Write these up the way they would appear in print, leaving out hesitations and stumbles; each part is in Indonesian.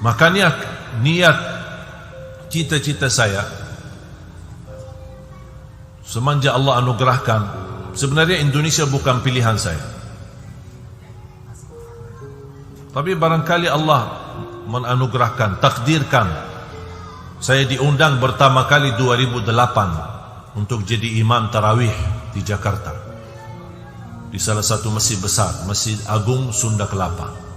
Makanya niat cita-cita saya semenjak Allah anugerahkan, sebenarnya Indonesia bukan pilihan saya, tapi barangkali Allah menanugerahkan, takdirkan saya diundang pertama kali 2008 untuk jadi imam tarawih di Jakarta, di salah satu masjid besar, Masjid Agung Sunda Kelapa.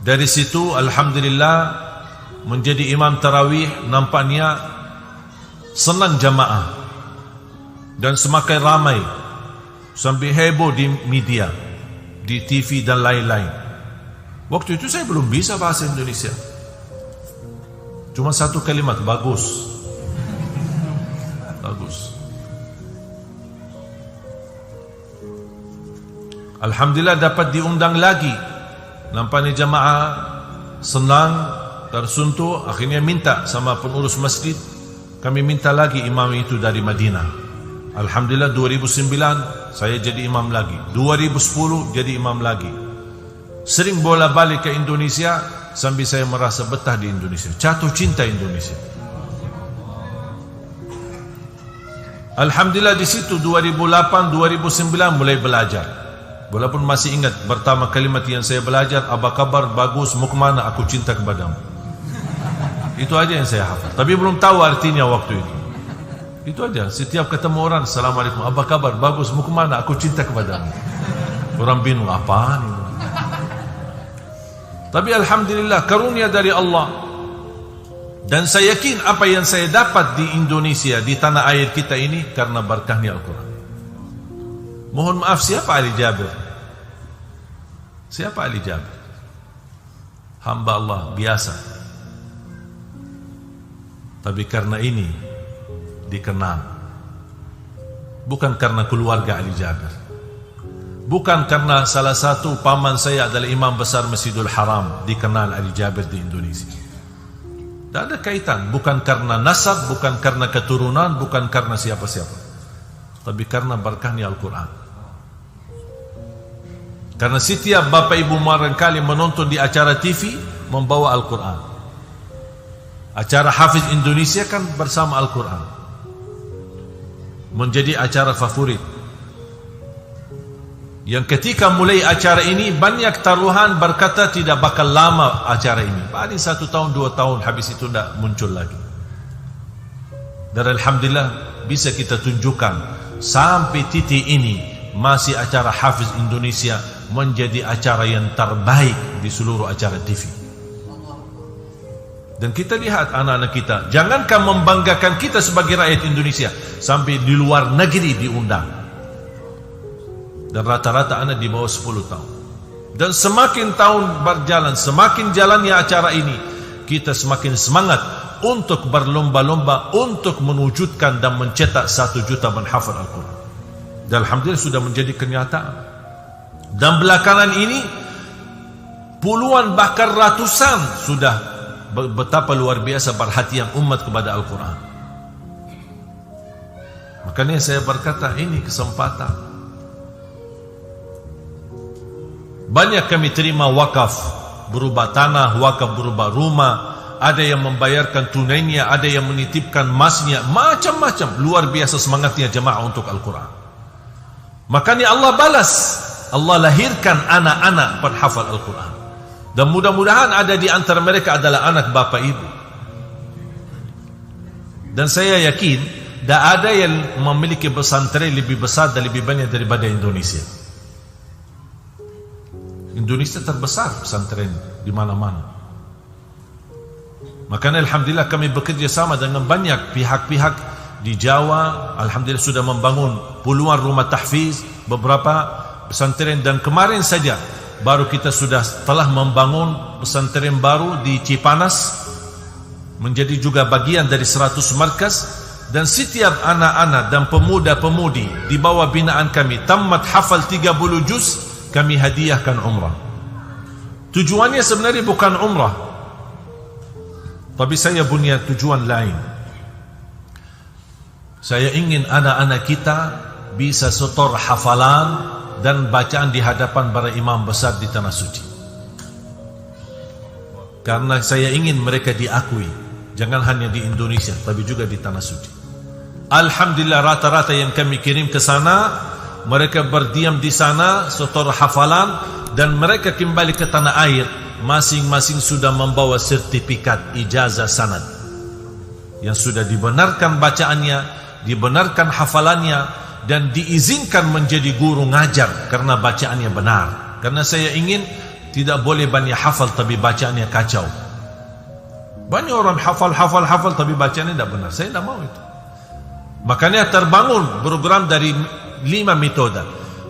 Dari situ alhamdulillah menjadi imam tarawih nampaknya senang jamaah dan semakin ramai sampai heboh di media, di TV dan lain-lain. Waktu itu saya belum bisa bahasa Indonesia, cuma satu kalimat, bagus. Bagus. Alhamdulillah dapat diundang lagi. Nampaknya jamaah senang, tersentuh. Akhirnya minta sama pengurus masjid, kami minta lagi imam itu dari Madinah. Alhamdulillah 2009 saya jadi imam lagi, 2010 jadi imam lagi. Sering bolak-balik ke Indonesia sambil saya merasa betah di Indonesia, jatuh cinta Indonesia. Alhamdulillah di situ 2008 2009 mulai belajar. Walaupun masih ingat pertama kalimat yang saya belajar, apa kabar, bagus, mau kemana, aku cinta kepadamu. Itu aja yang saya hafal, tapi belum tahu artinya waktu itu. Itu aja, setiap ketemu orang, assalamualaikum, apa kabar, bagus, mau kemana, aku cinta kepadamu. Orang bingung, apaan ini? Tapi alhamdulillah karunia dari Allah. Dan saya yakin apa yang saya dapat di Indonesia, di tanah air kita ini, karena berkahnya Al-Quran. Mohon maaf, siapa Ali Jabir? Siapa Ali Jabir? Hamba Allah biasa, tapi karena ini dikenal. Bukan karena keluarga Ali Jabir, bukan karena salah satu paman saya adalah imam besar Masjidul Haram dikenal Ali Jabir di Indonesia. Tidak ada kaitan, bukan karena nasab, bukan karena keturunan, bukan karena siapa-siapa, tapi karena berkahnya Al-Quran. Karena setiap bapak ibu barangkali menonton di acara TV membawa Al-Quran. Acara Hafiz Indonesia kan bersama Al-Quran, menjadi acara favorit. Yang ketika mulai acara ini banyak taruhan berkata tidak bakal lama acara ini, paling 1 tahun 2 tahun, habis itu tidak muncul lagi. Dan alhamdulillah bisa kita tunjukkan sampai titik ini masih acara Hafiz Indonesia menjadi acara yang terbaik di seluruh acara TV. Dan kita lihat anak-anak kita, jangankan membanggakan kita sebagai rakyat Indonesia, sampai di luar negeri diundang. Dan rata-rata anak di bawah 10 tahun. Dan semakin tahun berjalan, semakin jalannya acara ini, kita semakin semangat untuk berlomba-lomba untuk mewujudkan dan mencetak 1 juta menghafal Al-Quran. Dan alhamdulillah sudah menjadi kenyataan. Dan belakangan ini puluhan bahkan ratusan sudah betapa luar biasa perhatian umat kepada Al-Quran. Makanya saya berkata ini kesempatan. Banyak kami terima wakaf, berubah tanah, wakaf berubah rumah, ada yang membayarkan tunainya, ada yang menitipkan emasnya, macam-macam. Luar biasa semangatnya jemaah untuk Al-Quran. Makanya Allah balas, Allah lahirkan anak-anak penghafal Al-Quran. Dan mudah-mudahan ada di antara mereka adalah anak bapak ibu. Dan saya yakin tidak ada yang memiliki pesantren lebih besar dan lebih banyak daripada Indonesia. Indonesia terbesar pesantren di mana-mana. Makanya alhamdulillah kami bekerja sama dengan banyak pihak-pihak di Jawa. Alhamdulillah sudah membangun puluhan rumah tahfiz, beberapa pesantren, dan kemarin saja baru kita sudah telah membangun pesantren baru di Cipanas, menjadi juga bagian dari 100 markas. Dan setiap anak-anak dan pemuda-pemudi di bawah binaan kami tamat hafal 30 juz, kami hadiahkan umrah. Tujuannya sebenarnya bukan umrah, tapi saya punya tujuan lain. Saya ingin anak-anak kita bisa setor hafalan dan bacaan di hadapan para imam besar di tanah suci. Karena saya ingin mereka diakui, jangan hanya di Indonesia tapi juga di tanah suci. Alhamdulillah, rata-rata yang kami kirim ke sana, mereka berdiam di sana setor hafalan, dan mereka kembali ke tanah air masing-masing sudah membawa sertifikat ijazah sanad yang sudah dibenarkan bacaannya, dibenarkan hafalannya, dan diizinkan menjadi guru ngajar karena bacaannya benar. Karena saya ingin tidak boleh banyak hafal tapi bacaannya kacau. Banyak orang hafal tapi bacaannya tidak benar. Saya tidak mau itu. Makanya terbangun program dari 5 metode.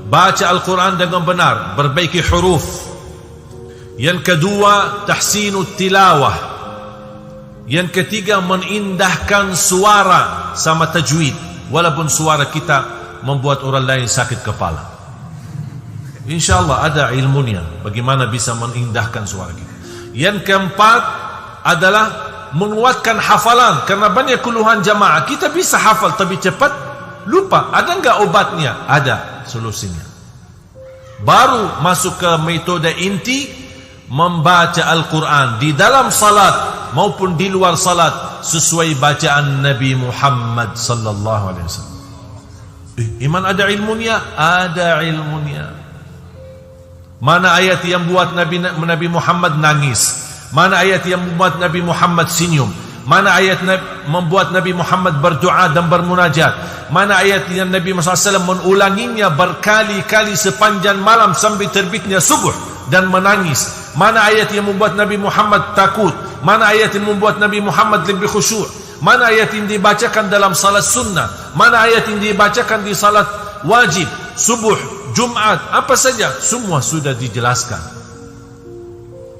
Baca Al-Quran dengan benar, perbaiki huruf. Yang kedua, tahsinut tilawah. Yang ketiga, menindahkan suara sama tajwid, walaupun suara kita membuat orang lain sakit kepala. InsyaAllah ada ilmunya bagaimana bisa menindahkan suara kita. Yang keempat adalah menguatkan hafalan, karena banyak keluhan jamaah, kita bisa hafal tapi cepat lupa. Ada enggak obatnya? Ada solusinya. Baru masuk ke metode inti, membaca Al-Quran di dalam salat maupun di luar salat sesuai bacaan Nabi Muhammad sallallahu alaihi wasallam. Iman ada ilmunya? Ada ilmunya. Mana ayat yang buat Nabi Muhammad nangis? Mana ayat yang membuat Nabi Muhammad senyum? Mana ayat membuat Nabi Muhammad berdoa dan bermunajat? Mana ayat yang Nabi SAW mengulanginya berkali-kali sepanjang malam sampai terbitnya subuh dan menangis? Mana ayat yang membuat Nabi Muhammad takut? Mana ayat yang membuat Nabi Muhammad lebih khusyuk? Mana ayat yang dibacakan dalam salat sunnah? Mana ayat yang dibacakan di salat wajib, subuh, Jumat, apa saja, semua sudah dijelaskan.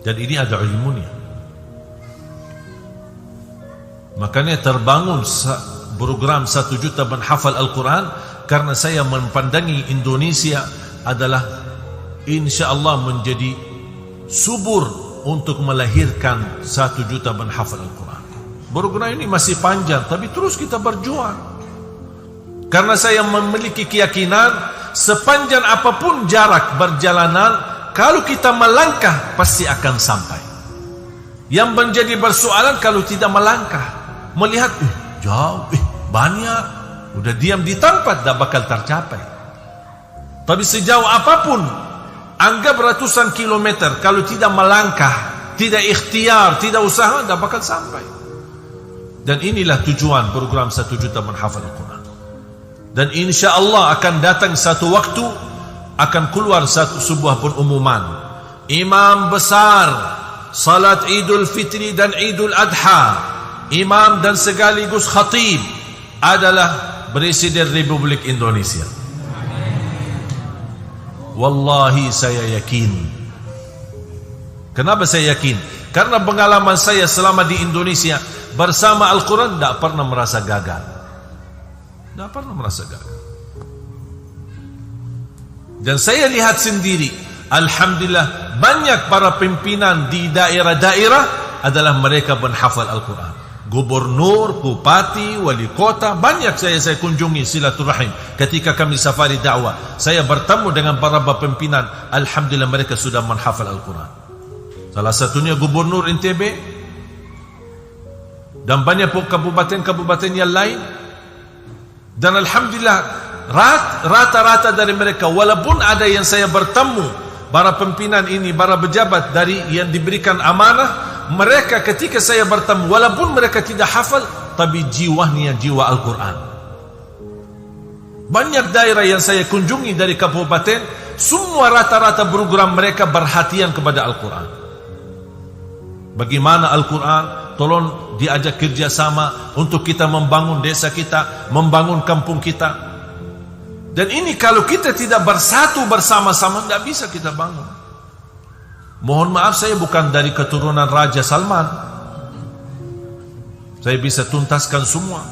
Dan ini ada ilmunya. Makanya terbangun program 1 juta menghafal Al-Quran, karena saya mempandangi Indonesia adalah insyaAllah menjadi subur untuk melahirkan 1 juta menghafal Al-Quran. Program ini masih panjang, tapi terus kita berjuang. Karena saya memiliki keyakinan, sepanjang apapun jarak perjalanan, kalau kita melangkah pasti akan sampai. Yang menjadi persoalan kalau tidak melangkah, melihat jauh, banyak, udah diam di tempat, tak bakal tercapai. Tapi sejauh apapun, anggap ratusan kilometer, kalau tidak melangkah, tidak ikhtiar, tidak usaha, tak bakal sampai. Dan inilah tujuan program 1 juta menghafal Al-Quran. Dan insya Allah akan datang satu waktu, akan keluar sebuah pengumuman. Imam besar salat Idul Fitri dan Idul Adha, imam dan sekaligus khatib adalah Presiden Republik Indonesia. Wallahi saya yakin. Kenapa saya yakin? Karena pengalaman saya selama di Indonesia bersama Al-Quran, tidak pernah merasa gagal. Tidak pernah merasa gagal. Dan saya lihat sendiri, alhamdulillah, banyak para pimpinan di daerah-daerah adalah mereka menghafal Al-Quran. Gubernur, bupati, wali kota, banyak saya kunjungi silaturahim. Ketika kami safari dakwah, saya bertemu dengan para pimpinan, alhamdulillah mereka sudah menghafal Al-Quran. Salah satunya Gubernur NTB, dan banyak kabupaten-kabupaten yang lain. Dan alhamdulillah rata-rata dari mereka, walaupun ada yang saya bertemu para pimpinan ini, para pejabat dari yang diberikan amanah, mereka ketika saya bertemu, walaupun mereka tidak hafal, tapi jiwanya jiwa Al-Quran. Banyak daerah yang saya kunjungi dari kabupaten, semua rata-rata program mereka perhatian kepada Al-Quran. Bagaimana Al-Quran? Tolong diajak kerjasama untuk kita membangun desa kita, membangun kampung kita. Dan ini kalau kita tidak bersatu bersama-sama, tidak bisa kita bangun. Mohon maaf, saya bukan dari keturunan Raja Salman. Saya bisa tuntaskan semua.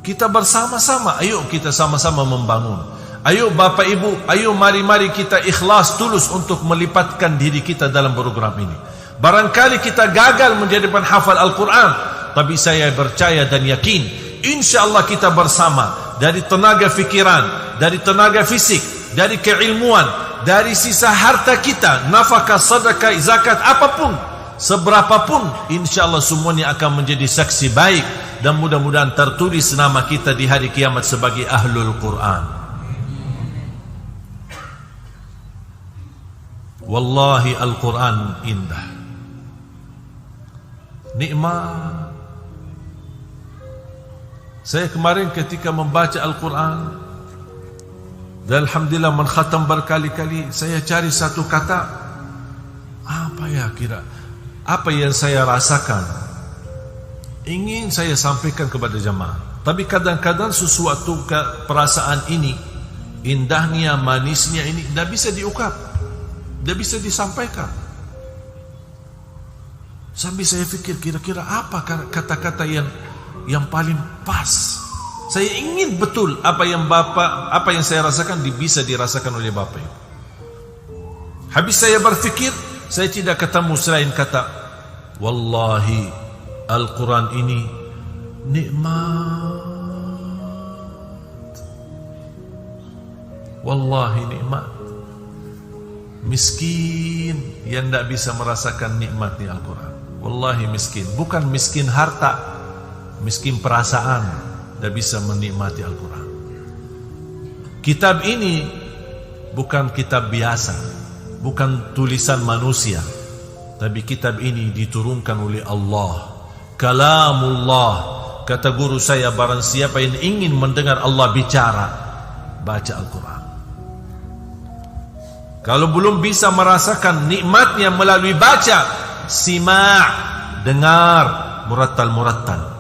Kita bersama-sama, ayo kita sama-sama membangun. Ayo Bapak Ibu, ayo mari-mari kita ikhlas tulus untuk melipatkan diri kita dalam program ini. Barangkali kita gagal menjadi penghafal Al-Quran, tapi saya percaya dan yakin, insyaAllah kita bersama, dari tenaga fikiran, dari tenaga fisik, dari keilmuan, dari sisa harta kita, nafkah, sedekah, zakat, apapun, seberapapun, insya Allah semuanya akan menjadi saksi baik, dan mudah-mudahan tertulis nama kita di hari kiamat sebagai ahlul Quran. Wallahi Al-Quran indah, nikmat. Saya kemarin ketika membaca Al-Quran, dan alhamdulillah menkhatam berkali-kali, saya cari satu kata, apa ya kira, apa yang saya rasakan, ingin saya sampaikan kepada jemaah. Tapi kadang-kadang sesuatu perasaan ini, indahnya, manisnya ini tidak bisa diungkap, tidak bisa disampaikan. Sambil saya fikir kira-kira apa kata-kata yang paling pas. Saya ingin betul apa yang saya rasakan bisa dirasakan oleh Bapak Ibu. Habis saya berfikir, saya tidak ketemu selain kata, wallahi Al-Quran ini nikmat. Wallahi nikmat. Miskin yang tidak bisa merasakan nikmatnya Al-Quran. Wallahi miskin. Bukan miskin harta, miskin perasaan, tidak bisa menikmati Al-Quran. Kitab ini bukan kitab biasa, bukan tulisan manusia, tapi kitab ini diturunkan oleh Allah, kalamullah. Kata guru saya, barang siapa yang ingin mendengar Allah bicara, baca Al-Quran. Kalau belum bisa merasakan nikmatnya melalui baca, simak, dengar murattal-murattal,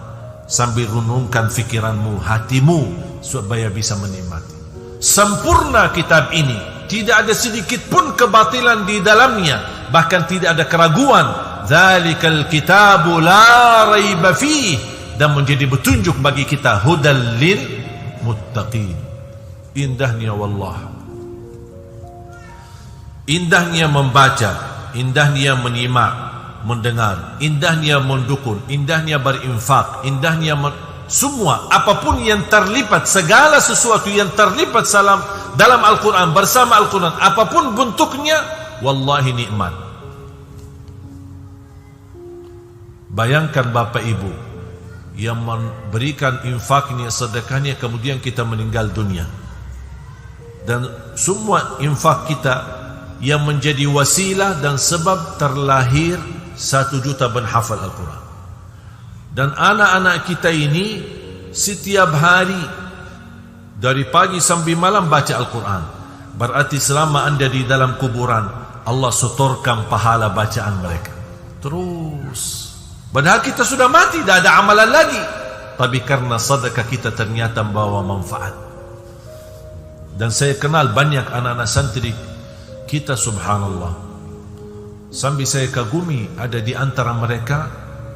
sambil renungkan fikiranmu, hatimu, supaya bisa menikmati. Sempurna kitab ini, tidak ada sedikit pun kebatilan di dalamnya, bahkan tidak ada keraguan. Dzalikal kitabu la raiba fihi, dan menjadi petunjuk bagi kita, hudal lil muttaqin. Indahnya wallah, indahnya membaca, indahnya menyimak, mendengar, indahnya mendukun, indahnya berinfak, indahnya semua apapun yang terlibat, segala sesuatu yang terlibat dalam Al-Quran, bersama Al-Quran, apapun bentuknya, wallahi nikmat. Bayangkan Bapak Ibu yang memberikan infaknya, sedekahnya, kemudian kita meninggal dunia, dan semua infak kita yang menjadi wasilah dan sebab terlahir 1 juta penghafal Al-Quran. Dan anak-anak kita ini setiap hari dari pagi sampai malam baca Al-Quran. Berarti selama anda di dalam kuburan, Allah setorkan pahala bacaan mereka terus. Padahal kita sudah mati, tidak ada amalan lagi, tapi karena sedekah kita ternyata membawa manfaat. Dan saya kenal banyak anak-anak santri kita, subhanallah, sambil saya kagumi, ada di antara mereka,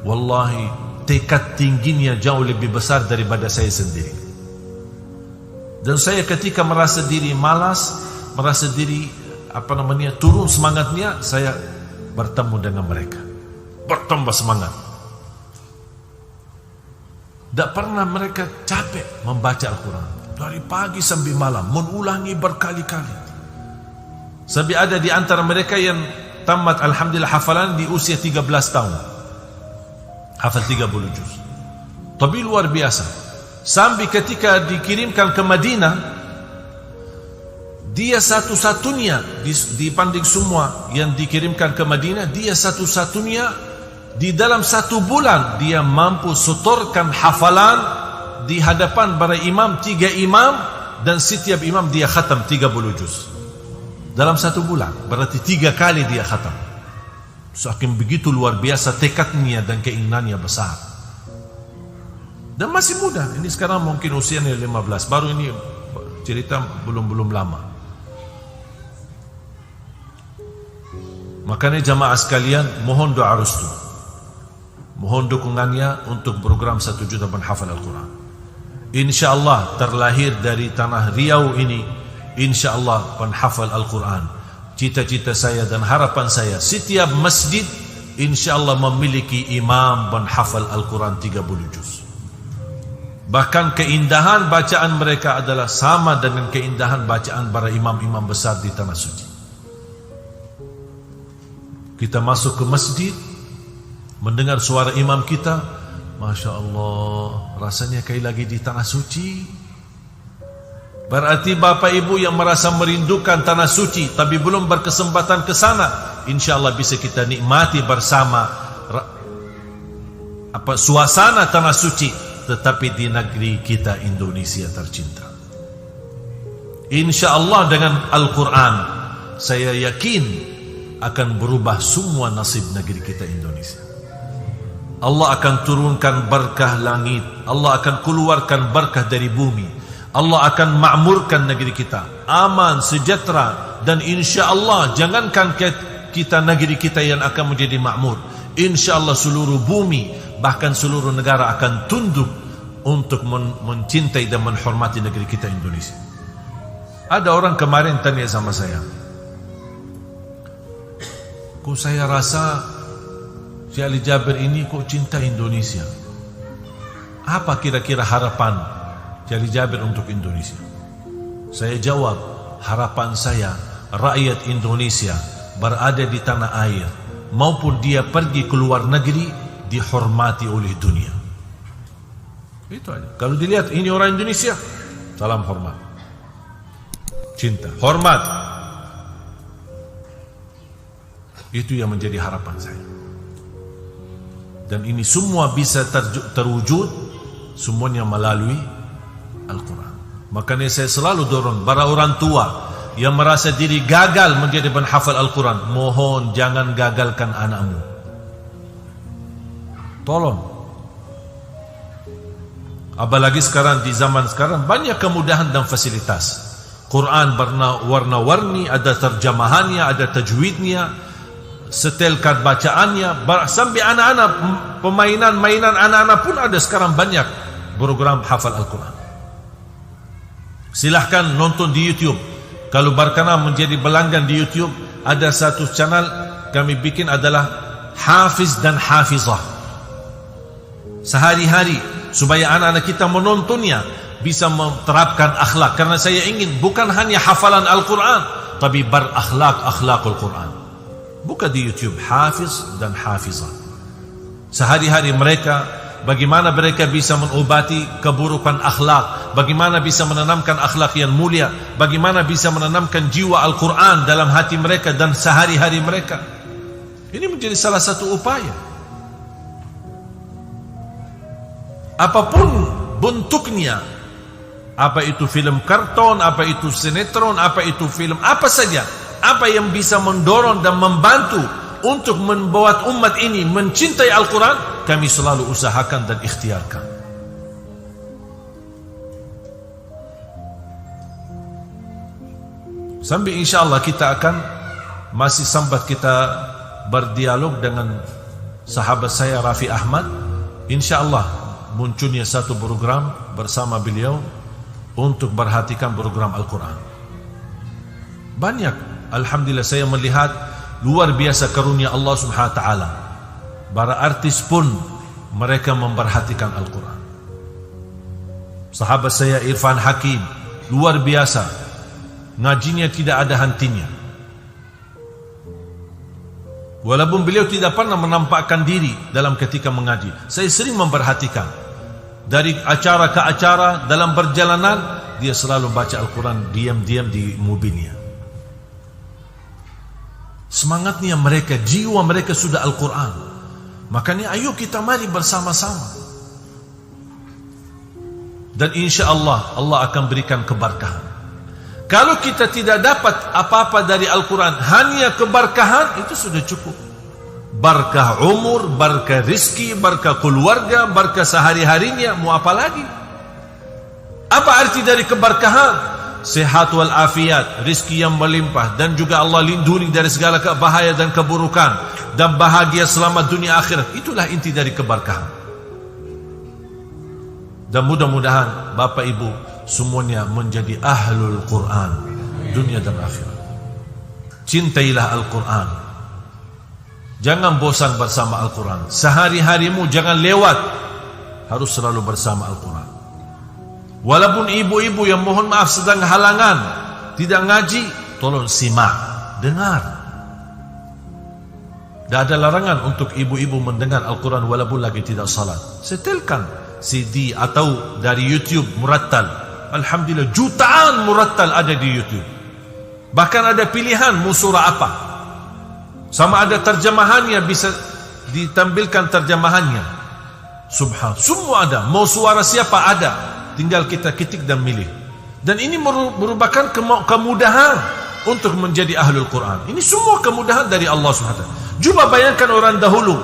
wallahi tekad tingginya jauh lebih besar daripada saya sendiri. Dan saya ketika merasa diri malas, merasa diri turun semangatnya, saya bertemu dengan mereka, bertambah semangat. Tak pernah mereka capek membaca Al-Quran, dari pagi sampai malam, mengulangi berkali-kali. Sampai ada di antara mereka yang tamat alhamdulillah hafalan di usia 13 tahun, hafal 30 juz. Tapi luar biasa. Sampai ketika dikirimkan ke Madinah, dia satu-satunya dibanding semua yang dikirimkan ke Madinah, dia satu-satunya di dalam 1 bulan dia mampu setorkan hafalan di hadapan para imam, 3 imam, dan setiap imam dia khatam 30 juz. Dalam 1 bulan, berarti 3 kali dia khatam. Saking begitu luar biasa tekadnya dan keinginannya besar. Dan masih muda, ini sekarang mungkin usianya 15, baru ini cerita belum lama. Makanya jamaah sekalian, mohon doa restu, mohon dukungannya untuk program 1 juta penghafal Al-Quran. InsyaAllah terlahir dari tanah Riau ini, InsyaAllah penghafal Al-Quran. Cita-cita saya dan harapan saya, setiap masjid InsyaAllah memiliki imam penghafal Al-Quran 30 juz. Bahkan keindahan bacaan mereka adalah sama dengan keindahan bacaan para imam-imam besar di tanah suci. Kita masuk ke masjid, mendengar suara imam kita, Masya Allah, rasanya kayak lagi di tanah suci. Berarti Bapak Ibu yang merasa merindukan tanah suci tapi belum berkesempatan ke sana, insya Allah bisa kita nikmati bersama suasana tanah suci, tetapi di negeri kita Indonesia tercinta. Insya Allah dengan Al-Quran, saya yakin akan berubah semua nasib negeri kita Indonesia. Allah akan turunkan berkah langit, Allah akan keluarkan berkah dari bumi, Allah akan makmurkan negeri kita, aman, sejahtera, dan insya Allah jangankan kita negeri kita yang akan menjadi makmur, insya Allah seluruh bumi, bahkan seluruh negara akan tunduk untuk mencintai dan menghormati negeri kita Indonesia. Ada orang kemarin tanya sama saya, kok saya rasa si Ali Jabir ini kok cinta Indonesia, apa kira-kira harapan Jali Jabir untuk Indonesia? Saya jawab, harapan saya rakyat Indonesia berada di tanah air maupun dia pergi ke luar negeri dihormati oleh dunia. Itu aja. Kalau dilihat ini orang Indonesia, salam hormat, cinta, hormat. Itu yang menjadi harapan saya. Dan ini semua bisa terwujud semuanya melalui Al-Quran. Makanya saya selalu dorong para orang tua yang merasa diri gagal menjadi penghafal Al-Quran, mohon jangan gagalkan anakmu. Tolong. Apalagi sekarang, di zaman sekarang banyak kemudahan dan fasilitas. Quran warna-warni, ada terjemahannya, ada tajwidnya, setel kad bacaannya, sampai anak-anak, mainan anak-anak pun ada sekarang banyak program hafal Al-Quran. Silahkan nonton di YouTube. Kalau berkenan menjadi pelanggan di YouTube, ada satu channel kami bikin adalah Hafiz dan Hafizah. Sehari-hari supaya anak-anak kita menontonnya bisa menerapkan akhlak. Karena saya ingin bukan hanya hafalan Al-Quran, tapi berakhlak-akhlakul Quran. Buka di YouTube Hafiz dan Hafizah. Sehari-hari mereka, bagaimana mereka bisa mengobati keburukan akhlak, bagaimana bisa menanamkan akhlak yang mulia, bagaimana bisa menanamkan jiwa Al-Quran dalam hati mereka dan sehari-hari mereka. Ini menjadi salah satu upaya. Apapun bentuknya, apa itu film karton, apa itu sinetron, apa itu film, apa saja, apa yang bisa mendorong dan membantu untuk membuat umat ini mencintai Al-Quran, kami selalu usahakan dan ikhtiarkan. Sampai insya Allah kita akan masih sempat kita berdialog dengan sahabat saya Raffi Ahmad. Insya Allah munculnya satu program bersama beliau untuk perhatikan program Al-Quran. Banyak, alhamdulillah saya melihat luar biasa karunia Allah Subhanahu wa taala. Para artis pun mereka memperhatikan Al-Quran. Sahabat saya Irfan Hakim luar biasa, ngajinya tidak ada hentinya. Walaupun beliau tidak pernah menampakkan diri dalam ketika mengaji, saya sering memperhatikan. Dari acara ke acara, dalam perjalanan dia selalu baca Al-Quran diam-diam di mobilnya. Semangatnya mereka, jiwa mereka sudah Al-Quran. Makanya ayo kita mari bersama-sama. Dan insya Allah, Allah akan berikan keberkahan. Kalau kita tidak dapat apa-apa dari Al-Quran, hanya keberkahan, itu sudah cukup. Berkah umur, berkah rizki, berkah keluarga, berkah sehari-harinya, mau apa lagi? Apa arti dari keberkahan? Sehat wal afiat, rizki yang melimpah, dan juga Allah lindungi dari segala bahaya dan keburukan, dan bahagia selama dunia akhirat. Itulah inti dari keberkahan. Dan mudah-mudahan Bapak Ibu semuanya menjadi ahlul Quran dunia dan akhirat. Cintailah Al-Quran. Jangan bosan bersama Al-Quran. Sehari-harimu jangan lewat, harus selalu bersama Al-Quran. Walaupun ibu-ibu yang mohon maaf sedang halangan tidak ngaji, tolong simak, dengar. Dan ada larangan untuk ibu-ibu mendengar Al-Quran walaupun lagi tidak salat. Setelkan CD atau dari YouTube murattal. Alhamdulillah, jutaan murattal ada di YouTube. Bahkan ada pilihan mau surah apa. Sama ada terjemahannya, bisa ditampilkan terjemahannya. Subhan, semua ada. Mau suara siapa ada. Tinggal kita ketik dan milih. Dan ini merupakan kemudahan untuk menjadi ahlul Quran. Ini semua kemudahan dari Allah SWT. Cuba bayangkan orang dahulu,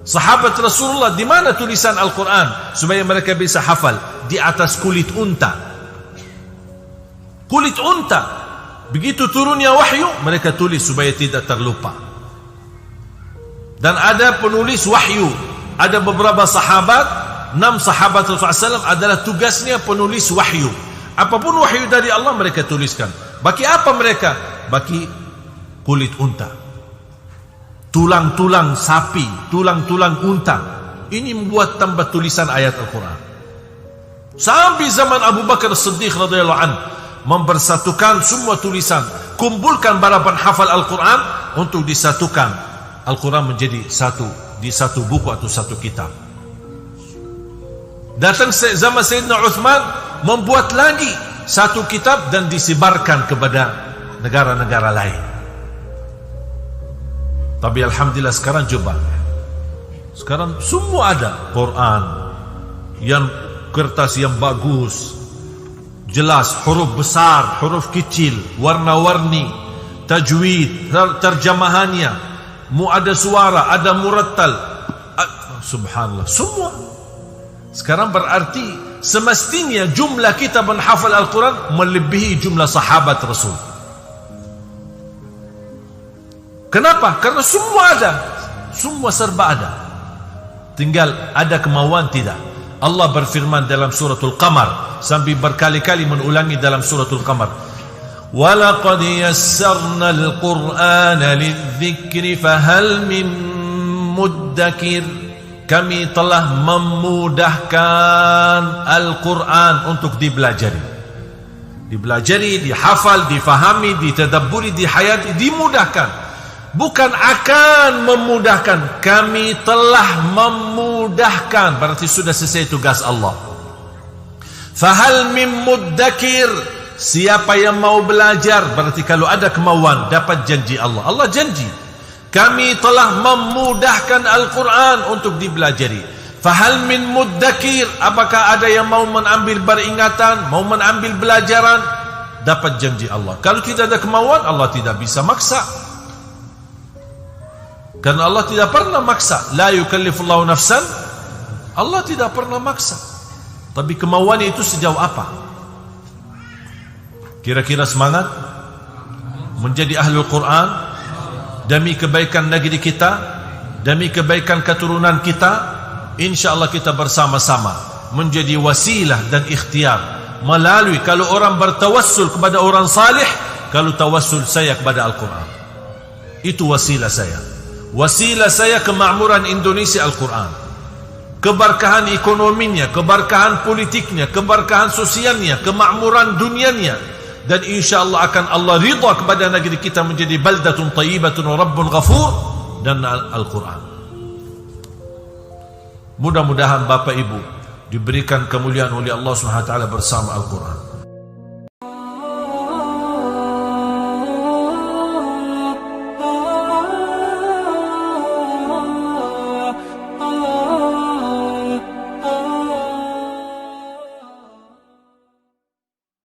sahabat Rasulullah, di mana tulisan Al-Quran supaya mereka bisa hafal? Di atas kulit unta. Kulit unta. Begitu turunnya wahyu, mereka tulis supaya tidak terlupa. Dan ada penulis wahyu. Ada beberapa sahabat, 6 sahabat Rasulullah SAW adalah tugasnya penulis wahyu. Apapun wahyu dari Allah mereka tuliskan. Bagi apa mereka? Bagi kulit unta, tulang-tulang sapi, tulang-tulang unta. Ini membuat tambah tulisan ayat Al-Quran. Sampai zaman Abu Bakar Siddiq radhiyallahu anhu mempersatukan semua tulisan, kumpulkan para penghafal Al-Quran untuk disatukan Al-Quran menjadi satu, di satu buku atau satu kitab. Datang zaman Sayyidina Uthman, membuat lagi satu kitab dan disebarkan kepada negara-negara lain. Tapi alhamdulillah sekarang coba, sekarang semua ada Quran yang kertas yang bagus, jelas, huruf besar, huruf kecil, warna-warni, tajwid, terjemahannya, mu ada suara, ada murattal. Subhanallah, semua. Sekarang berarti semestinya jumlah kita menghafal Al-Quran melebihi jumlah sahabat Rasul. Kenapa? Karena semua ada, semua serba ada. Tinggal ada kemauan tidak. Allah berfirman dalam suratul Qamar, sampai berkali-kali mengulangi dalam suratul Qamar, وَلَقَدْ يَسَّرْنَا الْقُرْآنَ لِلذِّكْرِ فَهَلْ مِن مُدَّكِرٍ. Kami telah memudahkan Al-Quran untuk dipelajari, dihafal, difahami, ditadabburi, dihayati, dimudahkan. Bukan akan memudahkan, kami telah memudahkan. Berarti sudah selesai tugas Allah. Fahal mim muddakir, siapa yang mau belajar? Berarti kalau ada kemauan, dapat janji Allah. Allah janji, kami telah memudahkan Al-Quran untuk dipelajari. Fahal min muddakir, apakah ada yang mau mengambil peringatan, mau mengambil pelajaran? Dapat janji Allah. Kalau tidak ada kemauan, Allah tidak bisa maksa. Karena Allah tidak pernah maksa. La yukallifullahu nafsan. Allah tidak pernah maksa. Tapi kemauannya itu sejauh apa? Kira-kira semangat menjadi ahlul Quran demi kebaikan negeri kita, demi kebaikan keturunan kita. InsyaAllah kita bersama-sama menjadi wasilah dan ikhtiar melalui, kalau orang bertawassul kepada orang salih, kalau tawassul saya kepada Al-Quran, itu wasilah saya. Wasilah saya kemakmuran Indonesia Al-Quran, keberkahan ekonominya, keberkahan politiknya, keberkahan sosialnya, kemakmuran dunianya. Dan insyaAllah akan Allah ridha kepada negeri kita menjadi baldatun tayyibatun wa rabbun ghafur dan Al-Quran. Mudah-mudahan Bapak Ibu diberikan kemuliaan oleh Allah SWT bersama Al-Quran.